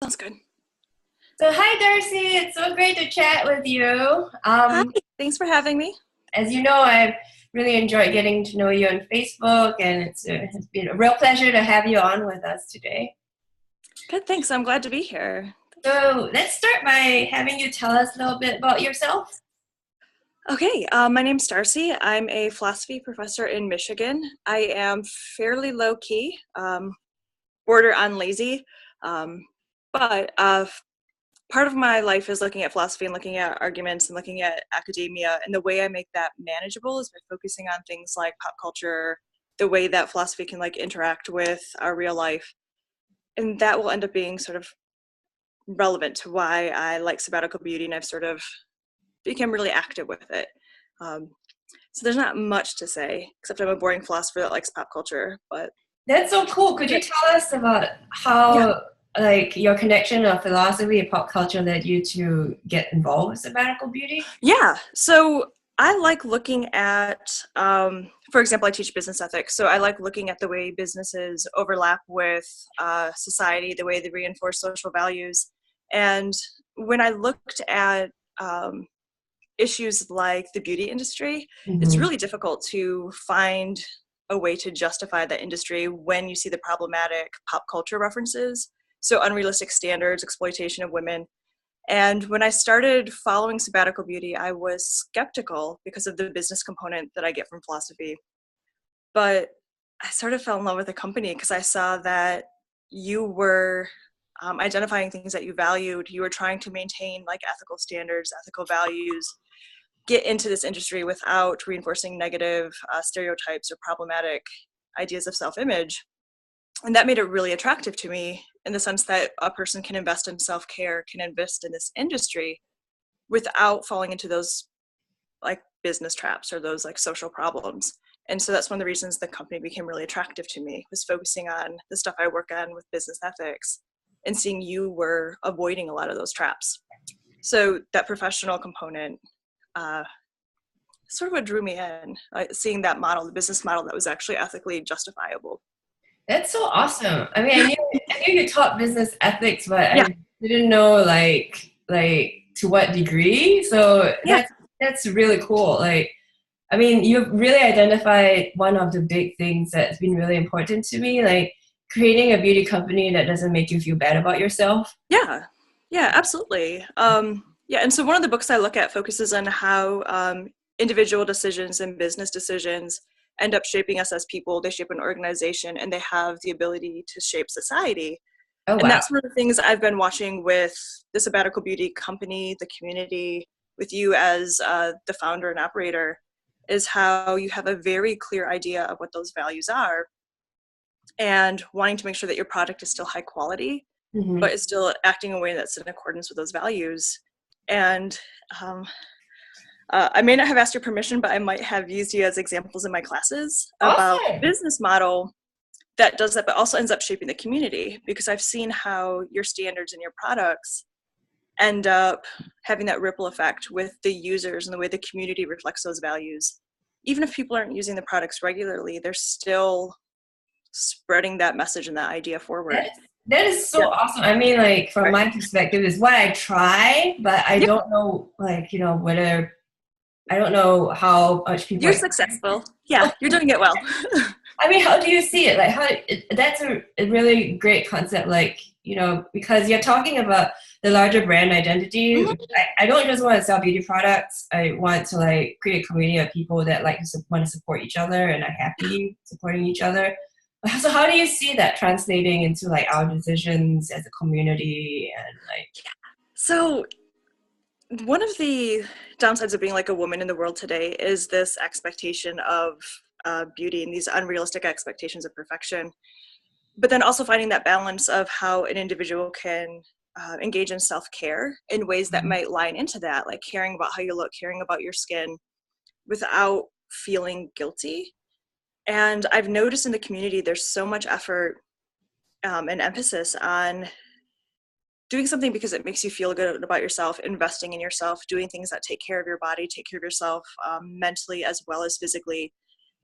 Sounds good. So hi Darcy, it's so great to chat with you. Hi, thanks for having me. As you know, I've really enjoyed getting to know you on Facebook, and it has been a real pleasure to have you on with us today. Good, thanks. I'm glad to be here. So let's start by having you tell us a little bit about yourself. Okay, my name's Darci. I'm a philosophy professor in Michigan. I am fairly low key, border on lazy, um, but part of my life is looking at philosophy and looking at arguments and looking at academia. And the way I make that manageable is by focusing on things like pop culture, the way that philosophy can like interact with our real life. And that will end up being sort of relevant to why I like Sabbatical Beauty, and I've sort of become really active with it. Um, so there's not much to say, except I'm a boring philosopher that likes pop culture. But That's so cool. Could you tell us about yeah, how your connection of philosophy and pop culture led you to get involved with Sabbatical Beauty? yeah. So I like looking at, for example, I teach business ethics. So I like looking at the way businesses overlap with society, the way they reinforce social values. And when I looked at issues like the beauty industry, it's Mm-hmm. really difficult to find a way to justify that industry when you see the problematic pop culture references. So, unrealistic standards, exploitation of women. And when I started following Sabbatical Beauty, I was skeptical because of the business component that I get from philosophy. But I sort of fell in love with the company because I saw that you were identifying things that you valued. You were trying to maintain like ethical standards, ethical values, get into this industry without reinforcing negative stereotypes or problematic ideas of self-image. And that made it really attractive to me in the sense that a person can invest in self-care, can invest in this industry without falling into those like business traps or those like social problems. And so that's one of the reasons the company became really attractive to me, was focusing on the stuff I work on with business ethics and seeing you were avoiding a lot of those traps. So that professional component uh, sort of what drew me in, seeing that model, the business model that was actually ethically justifiable. That's so awesome. I mean, I knew you taught business ethics, but Yeah, I didn't know like to what degree. So yeah, that's really cool. Like, I mean, you've really identified one of the big things that's been really important to me, like creating a beauty company that doesn't make you feel bad about yourself. yeah, yeah, absolutely. Yeah, and so one of the books I look at focuses on how individual decisions and business decisions end up shaping us as people. They shape an organization, and they have the ability to shape society. Oh And wow. that's one of the things I've been watching with the Sabbatical Beauty company, the community, with you as the founder and operator, is how you have a very clear idea of what those values are and wanting to make sure that your product is still high quality, Hmm. but is still acting in a way that's in accordance with those values. And um, I may not have asked your permission, but I might have used you as examples in my classes about a Awesome. business model that does that, but also ends up shaping the community, because I've seen how your standards and your products end up having that ripple effect with the users and the way the community reflects those values. Even if people aren't using the products regularly, they're still spreading that message and that idea That forward. is that is Yeah. so awesome. I mean, like from Right. my perspective, is what I try, but I Yeah. don't know, like whether I don't know how much people You're like. successful. Yeah. You're doing it well. I mean, how do you see it? Like, that's a really great concept. Like, because you're talking about the larger brand identity. Mhm. I don't just want to sell beauty products. I want to like create a community of people that like to want to support each other and are happy supporting each other. So, how do you see that translating into like our decisions as a community and like? So one of the downsides of being like a woman in the world today is this expectation of beauty and these unrealistic expectations of perfection, but then also finding that balance of how an individual can engage in self-care in ways that might line into that, like caring about how you look, caring about your skin without feeling guilty. And I've noticed in the community there's so much effort and emphasis on doing something because it makes you feel good about yourself, investing in yourself, doing things that take care of your body, take care of yourself mentally as well as physically,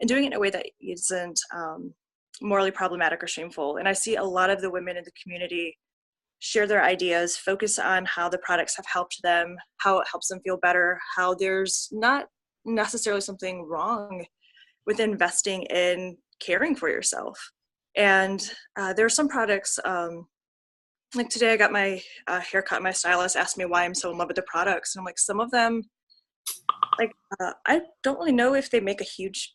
and doing it in a way that isn't morally problematic or shameful. And I see a lot of the women in the community share their ideas, focus on how the products have helped them, how it helps them feel better, how there's not necessarily something wrong with investing in caring for yourself. And there are some products, like today I got my haircut, my stylist asked me why I'm so in love with the products. And I'm like, some of them, like, I don't really know if they make a huge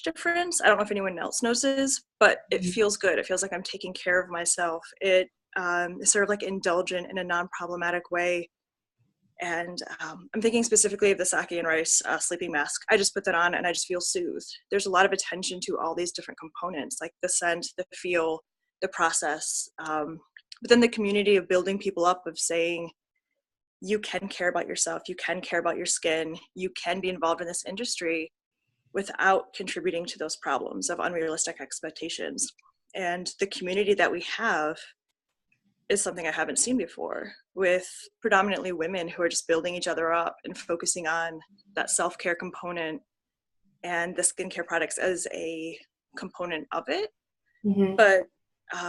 difference. I don't know if anyone else notices, but it feels good. It feels like I'm taking care of myself. It is sort of like indulgent in a non-problematic way. And I'm thinking specifically of the sake and rice sleeping mask. I just put that on and I just feel soothed. There's a lot of attention to all these different components, like the scent, the feel, the process. But then the community of building people up, of saying, you can care about yourself, you can care about your skin, you can be involved in this industry without contributing to those problems of unrealistic expectations. And the community that we have is something I haven't seen before, with predominantly women who are just building each other up and focusing on that self-care component and the skincare products as a component of it, but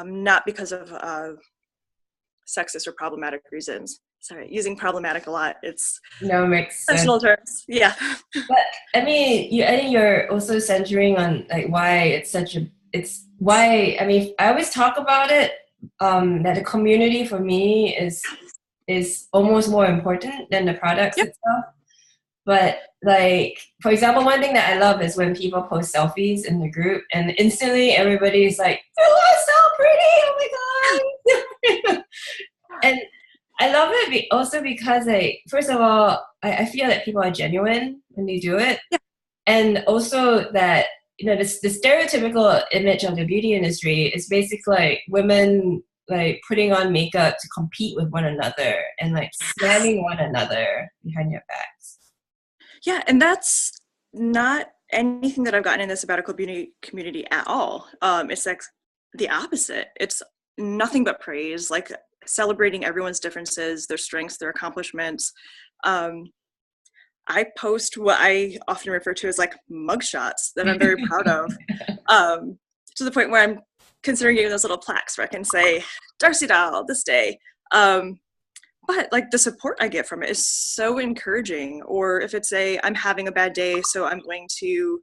not because of sexist or problematic reasons. Sorry, using problematic a lot. It's no, makes sense. personal terms. Yeah. But I think you're also centering on like why it's such a, it's why, I mean, I always talk about it, that the community for me is almost more important than the products itself. But like, for example, one thing that I love is when people post selfies in the group and instantly everybody's like, you are so pretty, oh my God. And I love it also because, like, first of all, I feel that people are genuine when they do it. Yeah. And also that, you know, the stereotypical image of the beauty industry is basically like women like putting on makeup to compete with one another and like slamming one another behind your backs. Yeah, and that's not anything that I've gotten in the Sabbatical Beauty community at all. It's like the opposite. It's nothing but praise, like celebrating everyone's differences, their strengths, their accomplishments. I post what I often refer to as like mugshots that I'm very proud of, to the point where I'm considering getting those little plaques where I can say, Darci Doll, this day. But like the support I get from it is so encouraging. Or if it's I'm having a bad day, so I'm going to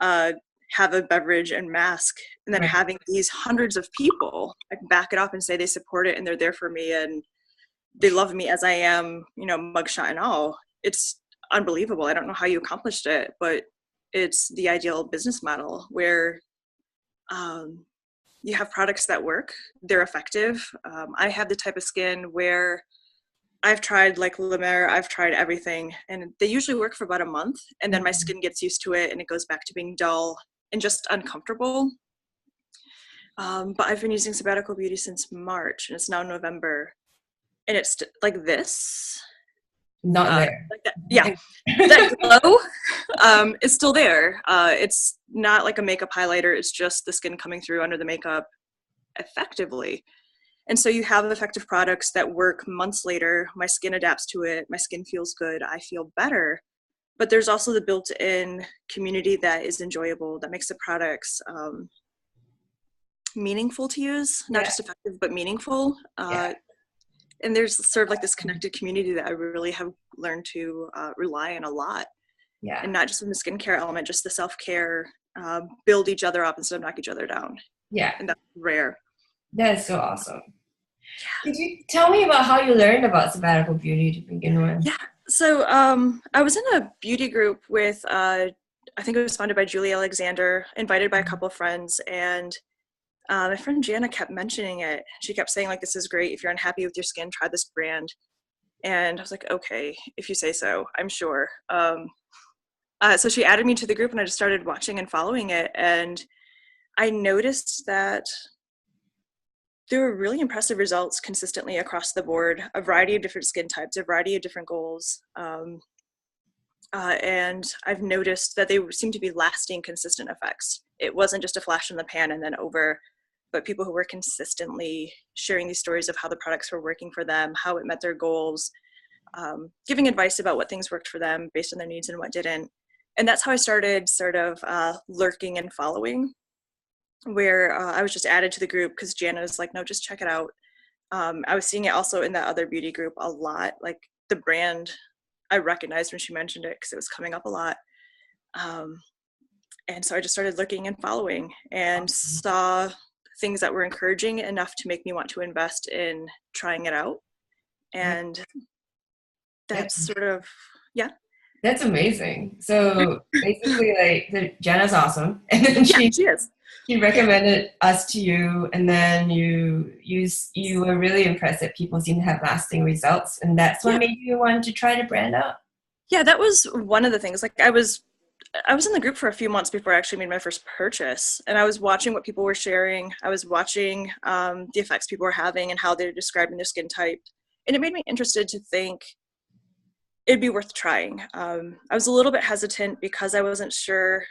have a beverage and mask, and then having these hundreds of people like back it up and say they support it and they're there for me and they love me as I am, you know, mugshot and all. It's unbelievable. I don't know how you accomplished it, but it's the ideal business model where you have products that work, they're effective. I have the type of skin where I've tried like La Mer, I've tried everything, and they usually work for about a month, and then my skin gets used to it and it goes back to being dull and just uncomfortable. But I've been using Sabbatical Beauty since March, and it's now November, and it's like this. Not there. Like that, yeah, that glow is still there. It's not like a makeup highlighter. It's just the skin coming through under the makeup effectively. And so you have effective products that work months later. My skin adapts to it. My skin feels good. I feel better. But there's also the built-in community that is enjoyable, that makes the products meaningful to use, not just effective, but meaningful. And there's sort of like this connected community that I really have learned to rely on a lot. Yeah. And not just in the skincare element, just the self-care, build each other up instead of knock each other down. Yeah. And that's rare. That is so awesome. Yeah. Could you tell me about how you learned about Sabbatical Beauty to begin with? Yeah. So I was in a beauty group with, I think it was founded by Julie Alexander, invited by a couple of friends, and my friend Jana kept mentioning it. She kept saying, like, this is great. If you're unhappy with your skin, try this brand. And I was like, okay, if you say so, I'm sure. So she added me to the group, and I just started watching and following it. And I noticed that there were really impressive results consistently across the board, a variety of different skin types, a variety of different goals. And I've noticed that they seem to be lasting, consistent effects. It wasn't just a flash in the pan and then over, but people who were consistently sharing these stories of how the products were working for them, how it met their goals, giving advice about what things worked for them based on their needs and what didn't. And that's how I started sort of lurking and following, where I was just added to the group because Jana was like, no, just check it out. I was seeing it also in that other beauty group a lot. Like the brand, I recognized when she mentioned it because it was coming up a lot. And so I just started looking and following and saw things that were encouraging enough to make me want to invest in trying it out. And that's sort of, yeah. That's amazing. So basically, like, Jenna's awesome, and then she is. She recommended us to you, and then you were really impressed that people seem to have lasting results, and that's what made you want to try to brand out. Yeah, that was one of the things. Like I was in the group for a few months before I actually made my first purchase, and I was watching what people were sharing. I was watching the effects people were having and how they're describing their skin type, and it made me interested to think it'd be worth trying. I was a little bit hesitant because I wasn't sure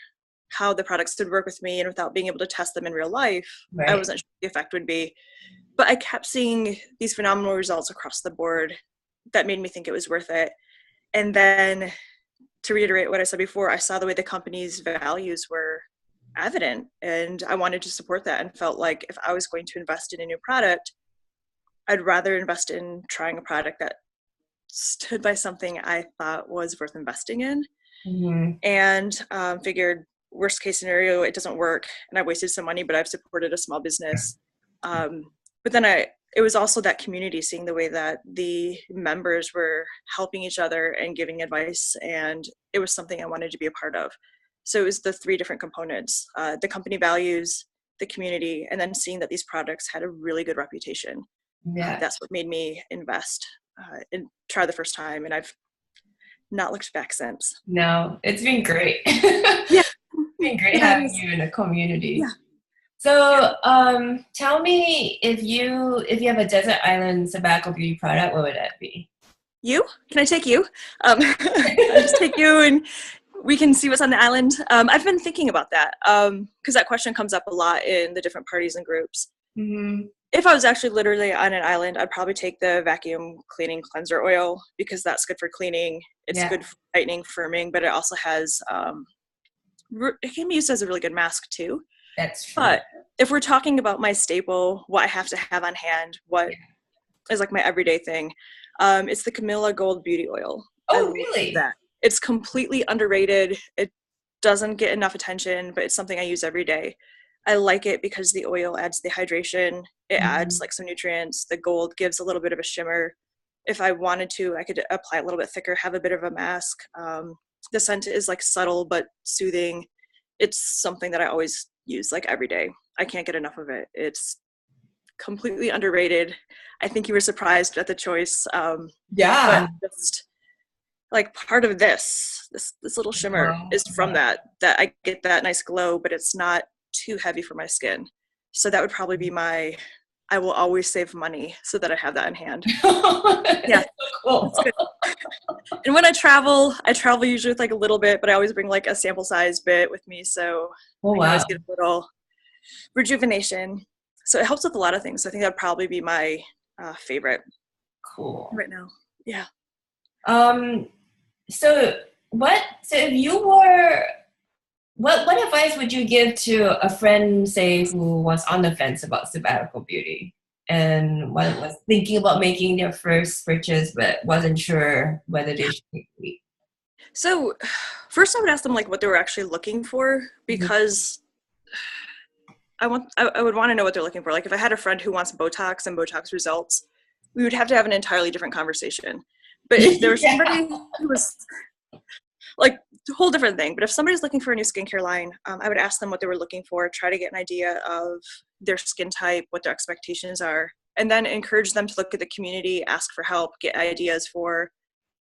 how the products would work with me, and without being able to test them in real life, I wasn't sure what the effect would be. But I kept seeing these phenomenal results across the board that made me think it was worth it. And then, to reiterate what I said before, I saw the way the company's values were evident, and I wanted to support that, and felt like if I was going to invest in a new product, I'd rather invest in trying a product that stood by something I thought was worth investing in. And figured, worst case scenario, it doesn't work and I wasted some money, but I've supported a small business. But then it was also that community, seeing the way that the members were helping each other and giving advice, and it was something I wanted to be a part of. So it was the three different components: the company values, the community, and then seeing that these products had a really good reputation. That's what made me invest and try the first time, and I've not looked back since. No, it's been great. Yeah. It's been great having you in a community. Yeah. So tell me, if you have a desert island sabbatical beauty product, what would that be? You? Can I take you? I'll just take you and we can see what's on the island. I've been thinking about that because that question comes up a lot in the different parties and groups. If I was actually literally on an island, I'd probably take the vacuum cleaning cleanser oil, because that's good for cleaning. It's good for tightening, firming, but it also has, it can be used as a really good mask too. That's true. But if we're talking about my staple, what I have to have on hand, what is like my everyday thing, it's the Camilla Gold Beauty Oil. Oh, really? That. It's completely underrated. It doesn't get enough attention, but it's something I use every day. I like it because the oil adds the hydration. It adds like some nutrients. The gold gives a little bit of a shimmer. If I wanted to, I could apply a little bit thicker, have a bit of a mask. The scent is like subtle but soothing. It's something that I always use like every day. I can't get enough of it. It's completely underrated. I think you were surprised at the choice. But just like part of this little shimmer is from that I get that nice glow, but it's not too heavy for my skin. So that would probably be I will always save money so that I have that in hand. Yeah. Cool. And when I travel usually with like a little bit, but I always bring like a sample size bit with me. So I always get a little rejuvenation. So it helps with a lot of things. So I think that'd probably be my favorite. Cool. Right now. Yeah. So if you were, what advice would you give to a friend, say, who was on the fence about sabbatical beauty and was thinking about making their first purchase but wasn't sure whether they should take it? So first I would ask them like what they were actually looking for, because I would want to know what they're looking for. Like if I had a friend who wants Botox and Botox results, we would have to have an entirely different conversation. But if there was somebody who was like a whole different thing, but if somebody's looking for a new skincare line, I would ask them what they were looking for, try to get an idea of their skin type, what their expectations are, and then encourage them to look at the community, ask for help, get ideas for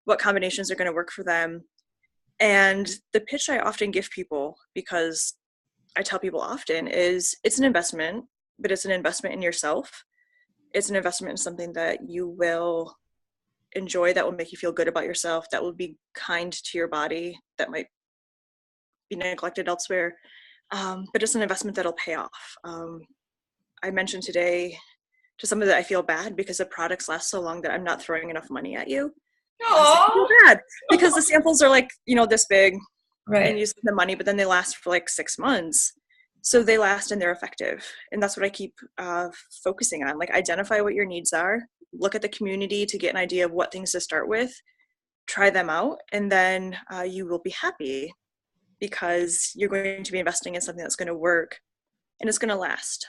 what combinations are going to work for them. And the pitch I often give people, because I tell people often, is it's an investment, but it's an investment in yourself. It's an investment in something that you will enjoy, that will make you feel good about yourself, that will be kind to your body, that might be neglected elsewhere. But it's an investment that'll pay off. I mentioned today to somebody that I feel bad because the products last so long that I'm not throwing enough money at you. I feel bad because the samples are like, this big, and you spend the money, but then they last for like 6 months. so they last and they're effective. And that's what I keep focusing on. Like, identify what your needs are, look at the community to get an idea of what things to start with, try them out, and then you will be happy because you're going to be investing in something that's going to work and it's going to last.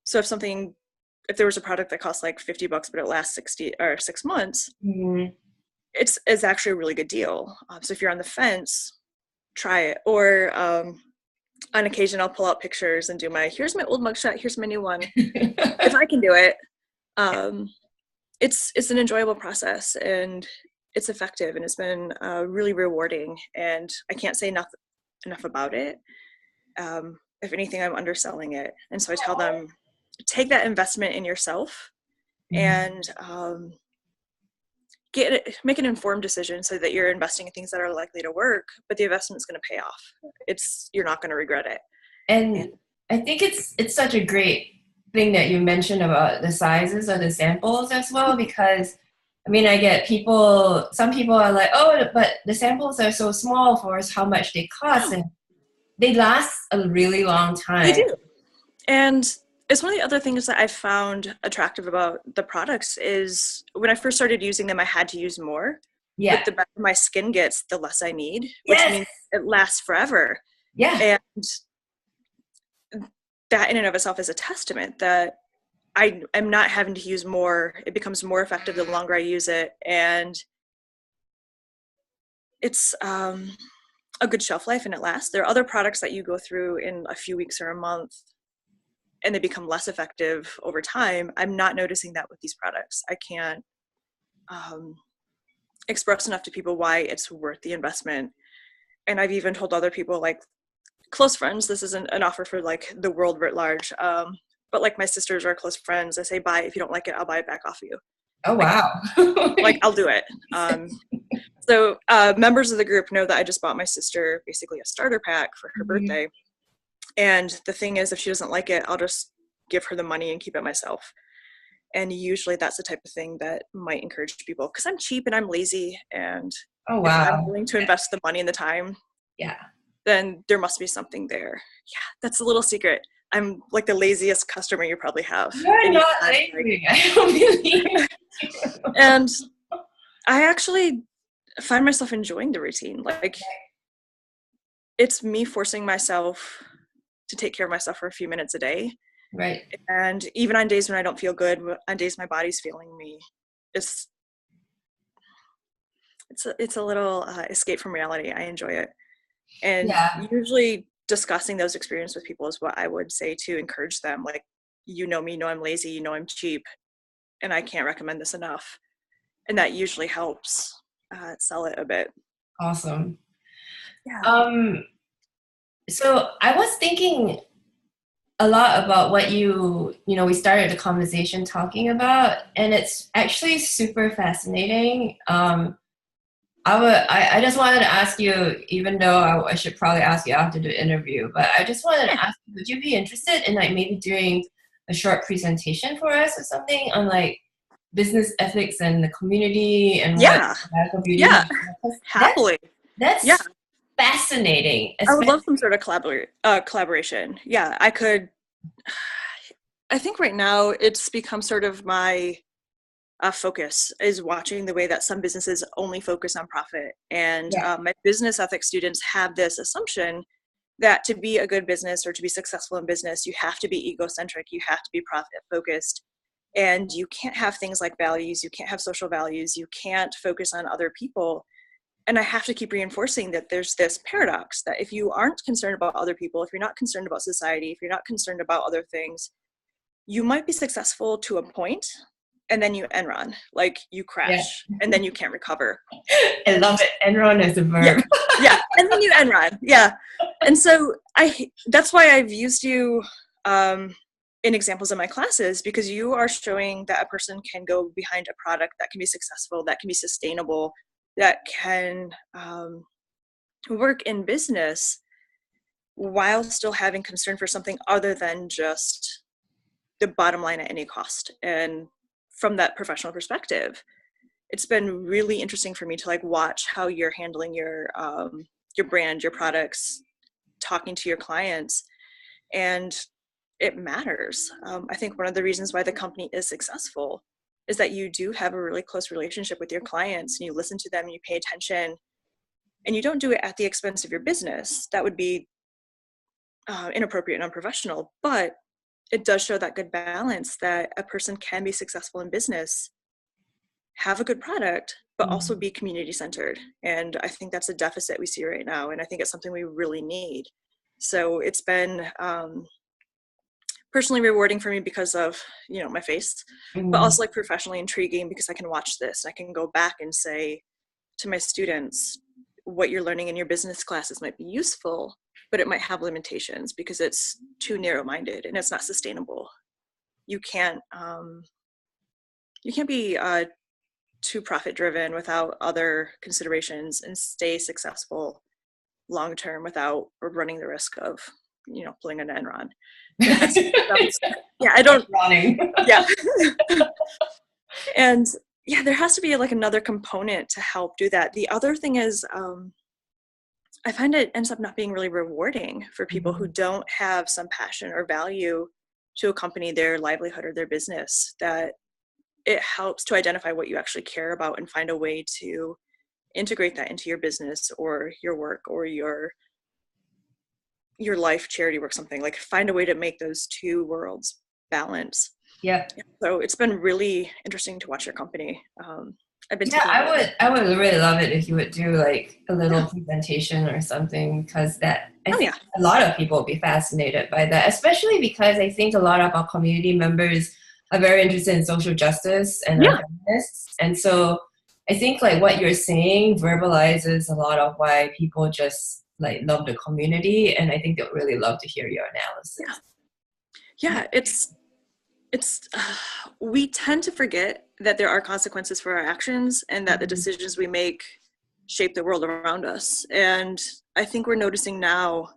So if there was a product that costs like $50, but it lasts 6 months, Mm-hmm. it's actually a really good deal. So if you're on the fence, try it. Or on occasion, I'll pull out pictures and do here's my old mugshot, here's my new one. If I can do it, it's an enjoyable process, and it's effective, and it's been really rewarding, and I can't say enough about it. If anything, I'm underselling it. And so I tell them, take that investment in yourself and make an informed decision so that you're investing in things that are likely to work, but the investment's going to pay off. You're not going to regret it. And I think it's such a great thing that you mentioned about the sizes of the samples as well, because I mean, I get some people are like, oh, but the samples are so small for how much they cost, and they last a really long time. They do. And it's one of the other things that I've found attractive about the products is when I first started using them, I had to use more. Yeah. But the better my skin gets, the less I need, which means it lasts forever. Yeah. And that in and of itself is a testament that I am not having to use more. It becomes more effective the longer I use it. And it's a good shelf life, and it lasts. There are other products that you go through in a few weeks or a month and they become less effective over time. I'm not noticing that with these products. I can't express enough to people why it's worth the investment. And I've even told other people, like close friends, this isn't an offer for like the world writ large, but like my sisters or close friends, I say, buy. If you don't like it, I'll buy it back off of you. Oh, wow. Like, I'll do it. So members of the group know that I just bought my sister basically a starter pack for her birthday. And the thing is, if she doesn't like it, I'll just give her the money and keep it myself. And usually that's the type of thing that might encourage people, because I'm cheap and I'm lazy. And if I'm willing to invest the money and the time, then there must be something there. Yeah, that's a little secret. I'm like the laziest customer you probably have. You're not lazy. I don't believe. And I actually find myself enjoying the routine. Like, it's me forcing myself to take care of myself for a few minutes a day. Right. And even on days when I don't feel good, on days my body's feeling me, it's a little escape from reality. I enjoy it. And usually discussing those experiences with people is what I would say to encourage them. Like, you know me, you know I'm lazy, you know I'm cheap, and I can't recommend this enough. And that usually helps sell it a bit. Awesome. Yeah. So I was thinking a lot about what we started the conversation talking about, and it's actually super fascinating. I just wanted to ask you, even though I should probably ask you after the interview, but I just wanted to ask you, would you be interested in like maybe doing a short presentation for us or something on like business ethics and the community and what Sabbatical Beauty is? Happily. That's fascinating. I would love some sort of collaboration. Yeah, I could. I think right now it's become sort of my focus is watching the way that some businesses only focus on profit. And my business ethics students have this assumption that to be a good business or to be successful in business, you have to be egocentric, you have to be profit focused, and you can't have things like values, you can't have social values, you can't focus on other people. And I have to keep reinforcing that there's this paradox that if you aren't concerned about other people, if you're not concerned about society, if you're not concerned about other things, you might be successful to a point, and then you Enron, like you crash, and then you can't recover. I love it. Enron is a verb. And then you Enron. And so that's why I've used you in examples in my classes, because you are showing that a person can go behind a product that can be successful, that can be sustainable, that can work in business while still having concern for something other than just the bottom line at any cost. And from that professional perspective, it's been really interesting for me to like watch how you're handling your brand, your products, talking to your clients. And it matters. I think one of the reasons why the company is successful is that you do have a really close relationship with your clients, and you listen to them and you pay attention, and you don't do it at the expense of your business. That would be inappropriate and unprofessional, but it does show that good balance that a person can be successful in business, have a good product, but also be community centered. And I think that's a deficit we see right now. And I think it's something we really need. So it's been personally rewarding for me because of, my face, but also like professionally intriguing because I can watch this. I can go back and say to my students, what you're learning in your business classes might be useful, but it might have limitations because it's too narrow-minded and it's not sustainable. You can't be too profit-driven without other considerations and stay successful long-term without running the risk of, pulling an Enron. I don't. Yeah. And there has to be like another component to help do that. The other thing is, I find it ends up not being really rewarding for people who don't have some passion or value to accompany their livelihood or their business, that it helps to identify what you actually care about and find a way to integrate that into your business or your work or your life, charity work, something like find a way to make those two worlds balance. Yeah. So it's been really interesting to watch your company. I've been. I would really love it if you would do like a little presentation or something, because I think a lot of people would be fascinated by that, especially because I think a lot of our community members are very interested in social justice and are feminists. And so I think like what you're saying verbalizes a lot of why people just like love the community, and I think they'll really love to hear your analysis. It's we tend to forget that there are consequences for our actions and that the decisions we make shape the world around us. And I think we're noticing now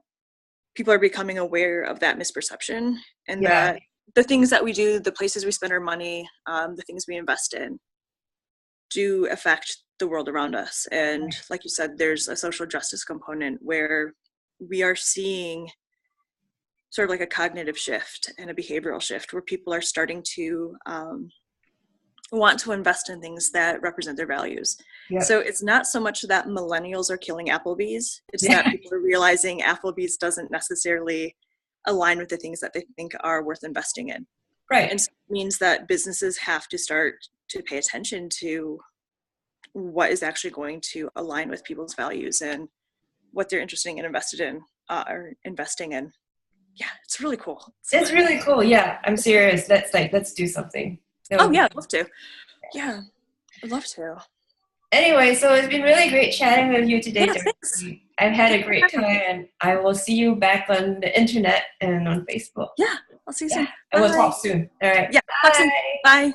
people are becoming aware of that misperception, and that the things that we do, the places we spend our money, the things we invest in do affect the world around us. And like you said, there's a social justice component where we are seeing sort of like a cognitive shift and a behavioral shift where people are starting to want to invest in things that represent their values. So it's not so much that millennials are killing Applebee's, it's that people are realizing Applebee's doesn't necessarily align with the things that they think are worth investing in. Right. And so it means that businesses have to start to pay attention to what is actually going to align with people's values and what they're interested in invested in or investing in. Yeah, it's really cool. It's really cool. Yeah, I'm serious. Let's do something. I'd love to. Yeah, I'd love to. Anyway, so it's been really great chatting with you today. Thanks. I've had a great time, and I will see you back on the internet and on Facebook. Yeah, I'll see you soon. And we'll talk soon. All right. Yeah, talk soon. Bye.